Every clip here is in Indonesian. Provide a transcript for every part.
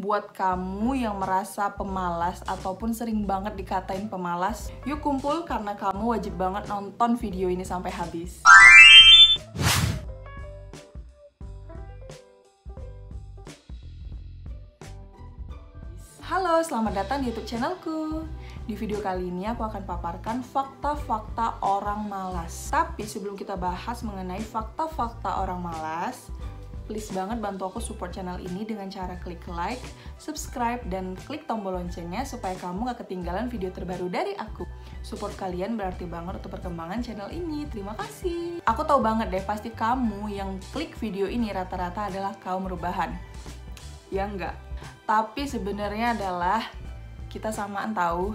buat kamu yang merasa pemalas ataupun sering banget dikatain pemalas, yuk kumpul karena kamu wajib banget nonton video ini sampai habis. Halo, selamat datang di YouTube channelku. Di video kali ini aku akan paparkan fakta-fakta orang malas. Tapi sebelum kita bahas mengenai fakta-fakta orang malas, please banget bantu aku support channel ini dengan cara klik like, subscribe, dan klik tombol loncengnya supaya kamu gak ketinggalan video terbaru dari aku. Support kalian berarti banget untuk perkembangan channel ini. Terima kasih. Aku tahu banget deh, pasti kamu yang klik video ini rata-rata adalah kaum rebahan. Ya enggak? Tapi sebenarnya adalah kita samaan tahu.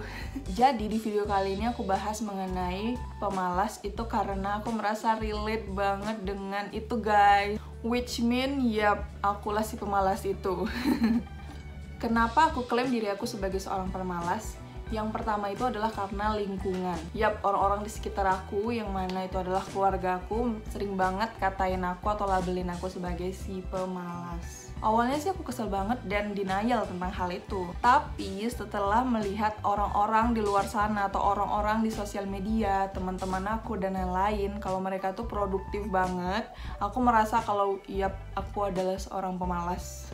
Jadi di video kali ini aku bahas mengenai pemalas itu karena aku merasa relate banget dengan itu guys. Which mean yap, akulah si pemalas itu. Kenapa aku klaim diri aku sebagai seorang pemalas? Yang pertama itu adalah karena lingkungan. Yap, orang-orang di sekitar aku yang mana itu adalah keluarga aku sering banget katain aku atau labelin aku sebagai si pemalas. Awalnya sih aku kesel banget dan denial tentang hal itu. Tapi setelah melihat orang-orang di luar sana atau orang-orang di sosial media, teman-teman aku dan lain-lain, kalau mereka tuh produktif banget, aku merasa kalau yap, aku adalah seorang pemalas.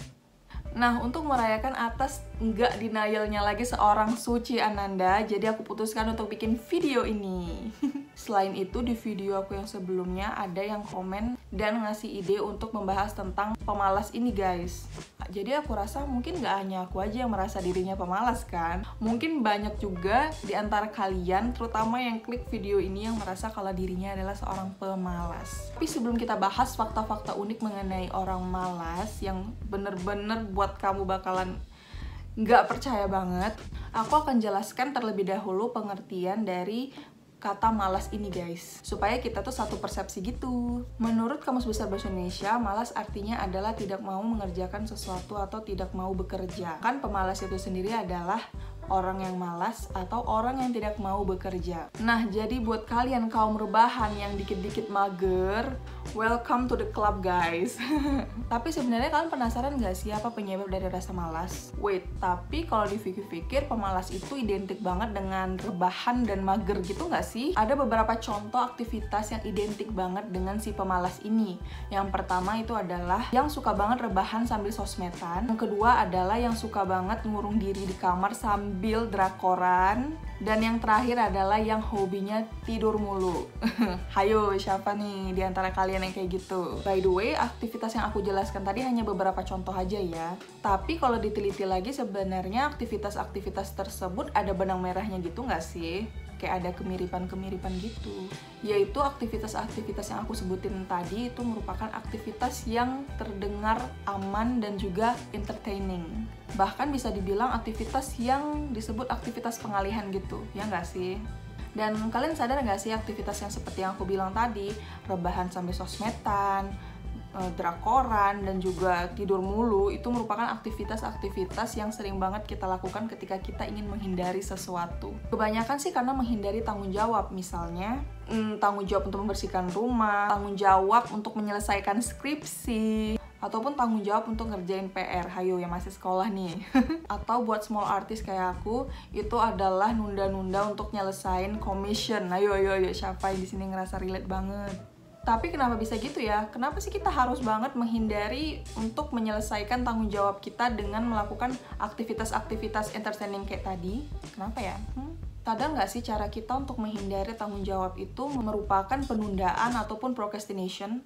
Nah, untuk merayakan atas nggak denialnya lagi seorang Suci Ananda, jadi aku putuskan untuk bikin video ini. Selain itu, di video aku yang sebelumnya ada yang komen dan ngasih ide untuk membahas tentang pemalas ini guys. Jadi aku rasa mungkin nggak hanya aku aja yang merasa dirinya pemalas kan. Mungkin banyak juga di antara kalian, terutama yang klik video ini, yang merasa kalau dirinya adalah seorang pemalas. Tapi sebelum kita bahas fakta-fakta unik mengenai orang malas yang bener-bener buat kamu bakalan nggak percaya banget, aku akan jelaskan terlebih dahulu pengertian dari kata malas ini guys, supaya kita tuh satu persepsi gitu. Menurut Kamus Besar Bahasa Indonesia, malas artinya adalah tidak mau mengerjakan sesuatu atau tidak mau bekerja. Kan pemalas itu sendiri adalah orang yang malas atau orang yang tidak mau bekerja. Nah, jadi buat kalian kaum rebahan yang dikit-dikit mager, welcome to the club guys. Tapi sebenarnya kalian penasaran gak sih apa penyebab dari rasa malas? Wait, tapi kalau dipikir-pikir pemalas itu identik banget dengan rebahan dan mager gitu gak sih? Ada beberapa contoh aktivitas yang identik banget dengan si pemalas ini. Yang pertama itu adalah yang suka banget rebahan sambil sosmedan. Yang kedua adalah yang suka banget ngurung diri di kamar sambil drakoran. Dan yang terakhir adalah yang hobinya tidur mulu. Hayo, siapa nih di antara kalian yang kayak gitu? By the way, aktivitas yang aku jelaskan tadi hanya beberapa contoh aja ya. Tapi kalau diteliti lagi sebenarnya aktivitas-aktivitas tersebut ada benang merahnya gitu nggak sih? Kayak ada kemiripan-kemiripan gitu. Yaitu aktivitas-aktivitas yang aku sebutin tadi itu merupakan aktivitas yang terdengar aman dan juga entertaining. Bahkan bisa dibilang aktivitas yang disebut aktivitas pengalihan gitu, ya nggak sih? Dan kalian sadar nggak sih aktivitas yang seperti yang aku bilang tadi, rebahan sambil sosmedan, drakoran, dan juga tidur mulu, itu merupakan aktivitas-aktivitas yang sering banget kita lakukan ketika kita ingin menghindari sesuatu. Kebanyakan sih karena menghindari tanggung jawab, misalnya tanggung jawab untuk membersihkan rumah, tanggung jawab untuk menyelesaikan skripsi, ataupun tanggung jawab untuk ngerjain PR, hayo yang masih sekolah nih. Atau buat small artist kayak aku, itu adalah nunda-nunda untuk nyelesain commission. Ayo, siapa yang di sini ngerasa relate banget? Tapi kenapa bisa gitu ya? Kenapa sih kita harus banget menghindari untuk menyelesaikan tanggung jawab kita dengan melakukan aktivitas-aktivitas entertaining kayak tadi? Kenapa ya? Sadar nggak sih cara kita untuk menghindari tanggung jawab itu merupakan penundaan ataupun procrastination?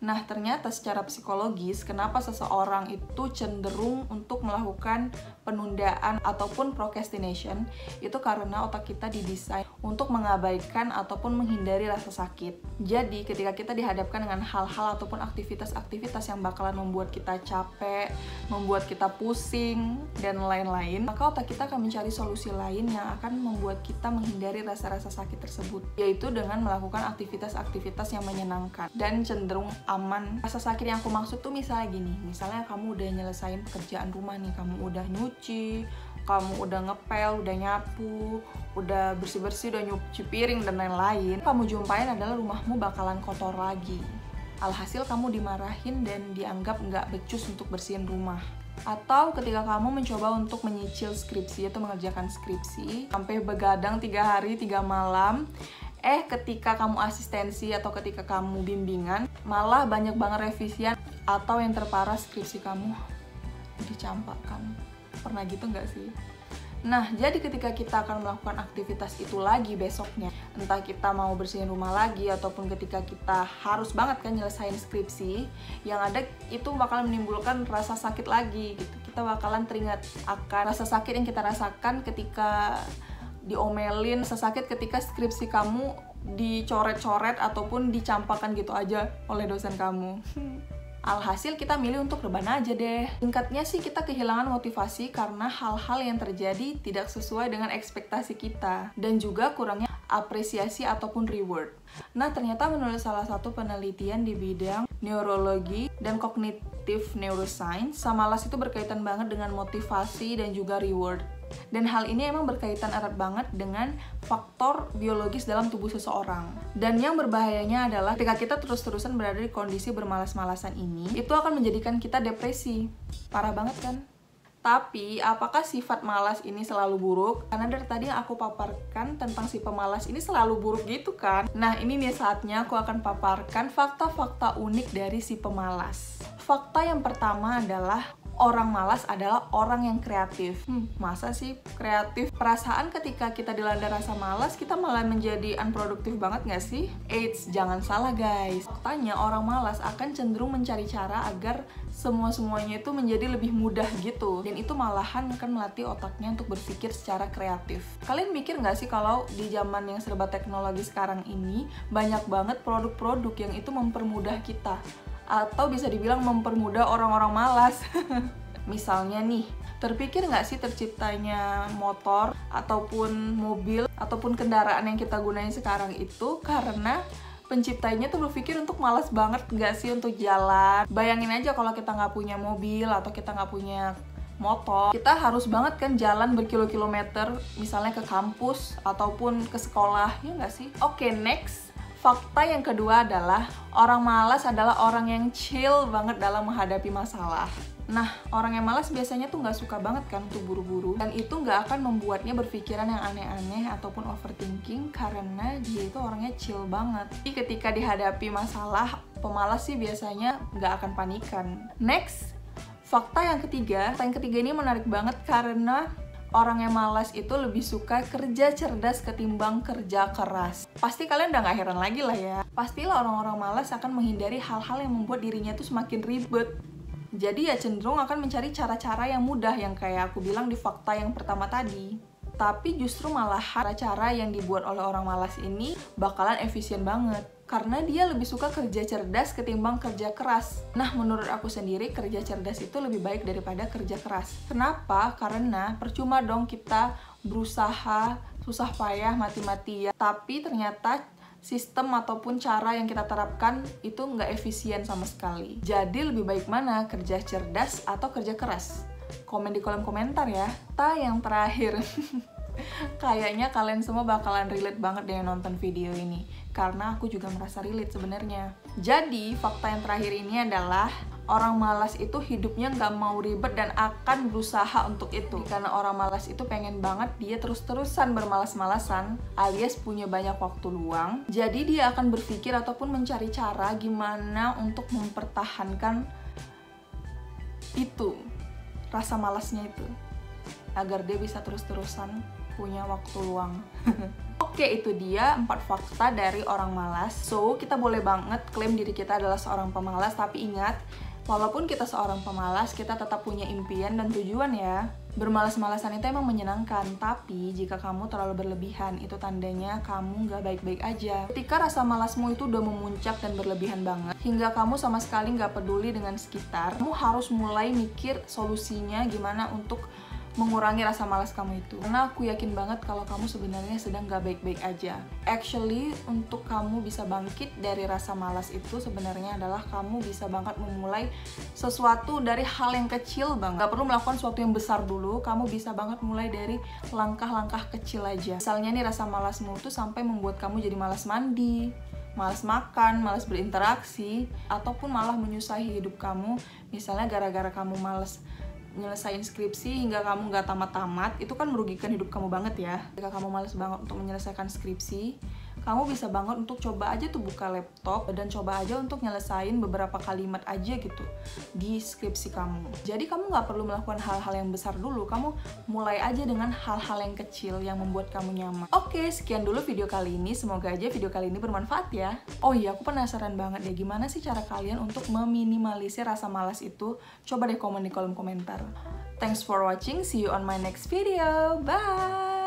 Nah, ternyata secara psikologis, kenapa seseorang itu cenderung untuk melakukan penundaan ataupun procrastination, itu karena otak kita didesain untuk mengabaikan ataupun menghindari rasa sakit. Jadi, ketika kita dihadapkan dengan hal-hal ataupun aktivitas-aktivitas yang bakalan membuat kita capek, membuat kita pusing, dan lain-lain, maka otak kita akan mencari solusi lain yang akan membuat kita menghindari rasa-rasa sakit tersebut, yaitu dengan melakukan aktivitas-aktivitas yang menyenangkan dan cenderung aman. Rasa sakit yang aku maksud tuh misalnya gini, misalnya kamu udah nyelesain pekerjaan rumah nih, kamu udah nyuci, kamu udah ngepel, udah nyapu, udah bersih-bersih, udah nyuci piring dan lain-lain, kamu jumpain adalah rumahmu bakalan kotor lagi. Alhasil kamu dimarahin dan dianggap nggak becus untuk bersihin rumah. Atau ketika kamu mencoba untuk menyicil skripsi atau mengerjakan skripsi sampai begadang 3 hari 3 malam, ketika kamu asistensi atau ketika kamu bimbingan malah banyak banget revisian, atau yang terparah skripsi kamu dicampakkan. Pernah gitu nggak sih? Nah, jadi ketika kita akan melakukan aktivitas itu lagi besoknya, entah kita mau bersihin rumah lagi ataupun ketika kita harus banget kan nyelesain skripsi, yang ada itu bakalan menimbulkan rasa sakit lagi gitu. Kita bakalan teringat akan rasa sakit yang kita rasakan ketika diomelin, rasa sakit ketika skripsi kamu dicoret-coret ataupun dicampakkan gitu aja oleh dosen kamu. Alhasil kita milih untuk rebahan aja deh. Singkatnya sih kita kehilangan motivasi karena hal-hal yang terjadi tidak sesuai dengan ekspektasi kita. Dan juga kurangnya apresiasi ataupun reward. Nah, ternyata menurut salah satu penelitian di bidang neurologi dan kognitif neuroscience, malas itu berkaitan banget dengan motivasi dan juga reward. Dan hal ini emang berkaitan erat banget dengan faktor biologis dalam tubuh seseorang. Dan yang berbahayanya adalah ketika kita terus-terusan berada di kondisi bermalas-malasan ini, itu akan menjadikan kita depresi. Parah banget kan? Tapi, apakah sifat malas ini selalu buruk? Karena dari tadi yang aku paparkan tentang si pemalas ini selalu buruk gitu kan? Nah, ini nih saatnya aku akan paparkan fakta-fakta unik dari si pemalas. Fakta yang pertama adalah orang malas adalah orang yang kreatif. Masa sih kreatif? Perasaan ketika kita dilanda rasa malas, kita malah menjadi unproduktif banget gak sih? Eits, jangan salah guys. Faktanya orang malas akan cenderung mencari cara agar semuanya itu menjadi lebih mudah gitu. Dan itu malahan akan melatih otaknya untuk berpikir secara kreatif. Kalian mikir gak sih kalau di zaman yang serba teknologi sekarang ini, banyak banget produk-produk yang itu mempermudah kita, atau bisa dibilang mempermudah orang-orang malas. Misalnya nih, terpikir nggak sih terciptanya motor ataupun mobil ataupun kendaraan yang kita gunain sekarang itu karena penciptanya tuh berpikir untuk malas banget nggak sih untuk jalan. Bayangin aja kalau kita nggak punya mobil atau kita nggak punya motor, kita harus banget kan jalan berkilo-kilometer misalnya ke kampus ataupun ke sekolah, ya nggak sih? Oke, next. Fakta yang kedua adalah orang malas adalah orang yang chill banget dalam menghadapi masalah. Nah, orang yang malas biasanya tuh nggak suka banget kan untuk buru-buru, dan itu nggak akan membuatnya berpikiran yang aneh-aneh ataupun overthinking karena dia itu orangnya chill banget. Jadi ketika dihadapi masalah, pemalas sih biasanya nggak akan panikan. Next, fakta yang ketiga ini menarik banget karena orang yang malas itu lebih suka kerja cerdas ketimbang kerja keras. Pasti kalian udah gak heran lagi lah ya. Pastilah orang-orang malas akan menghindari hal-hal yang membuat dirinya tuh semakin ribet. Jadi ya cenderung akan mencari cara-cara yang mudah yang kayak aku bilang di fakta yang pertama tadi. Tapi justru malah cara-cara yang dibuat oleh orang malas ini bakalan efisien banget. Karena dia lebih suka kerja cerdas ketimbang kerja keras. Nah, menurut aku sendiri kerja cerdas itu lebih baik daripada kerja keras. Kenapa? Karena percuma dong kita berusaha susah payah mati-matian, tapi ternyata sistem ataupun cara yang kita terapkan itu nggak efisien sama sekali. Jadi lebih baik mana? Kerja cerdas atau kerja keras? Komen di kolom komentar ya. Yang terakhir. Kayaknya kalian semua bakalan relate banget dengan nonton video ini, karena aku juga merasa relate sebenarnya. Jadi, fakta yang terakhir ini adalah orang malas itu hidupnya nggak mau ribet dan akan berusaha untuk itu. Karena orang malas itu pengen banget dia terus-terusan bermalas-malasan, alias punya banyak waktu luang. Jadi dia akan berpikir ataupun mencari cara gimana untuk mempertahankan itu, rasa malasnya itu, agar dia bisa terus-terusan punya waktu luang. Oke, itu dia 4 fakta dari orang malas. So, kita boleh banget klaim diri kita adalah seorang pemalas, tapi ingat, walaupun kita seorang pemalas, kita tetap punya impian dan tujuan ya. Bermalas-malasan itu emang menyenangkan, tapi jika kamu terlalu berlebihan, itu tandanya kamu nggak baik-baik aja. Ketika rasa malasmu itu udah memuncak dan berlebihan banget, hingga kamu sama sekali nggak peduli dengan sekitar, kamu harus mulai mikir solusinya gimana untuk mengurangi rasa malas kamu itu. Karena aku yakin banget kalau kamu sebenarnya sedang gak baik-baik aja. Actually, untuk kamu bisa bangkit dari rasa malas itu sebenarnya adalah kamu bisa banget memulai sesuatu dari hal yang kecil banget. Gak perlu melakukan sesuatu yang besar dulu, kamu bisa banget mulai dari langkah-langkah kecil aja. Misalnya nih rasa malasmu itu sampai membuat kamu jadi malas mandi, malas makan, malas berinteraksi, ataupun malah menyusahi hidup kamu. Misalnya gara-gara kamu malas nyelesain skripsi hingga kamu nggak tamat-tamat, itu kan merugikan hidup kamu banget ya. Jika kamu malas banget untuk menyelesaikan skripsi, kamu bisa banget untuk coba aja tuh buka laptop dan coba aja untuk nyelesain beberapa kalimat aja gitu di skripsi kamu. Jadi kamu nggak perlu melakukan hal-hal yang besar dulu, kamu mulai aja dengan hal-hal yang kecil yang membuat kamu nyaman. Oke, sekian dulu video kali ini, semoga aja video kali ini bermanfaat ya. Oh iya, aku penasaran banget deh, gimana sih cara kalian untuk meminimalisir rasa malas itu? Coba deh komen di kolom komentar. Thanks for watching, see you on my next video, bye!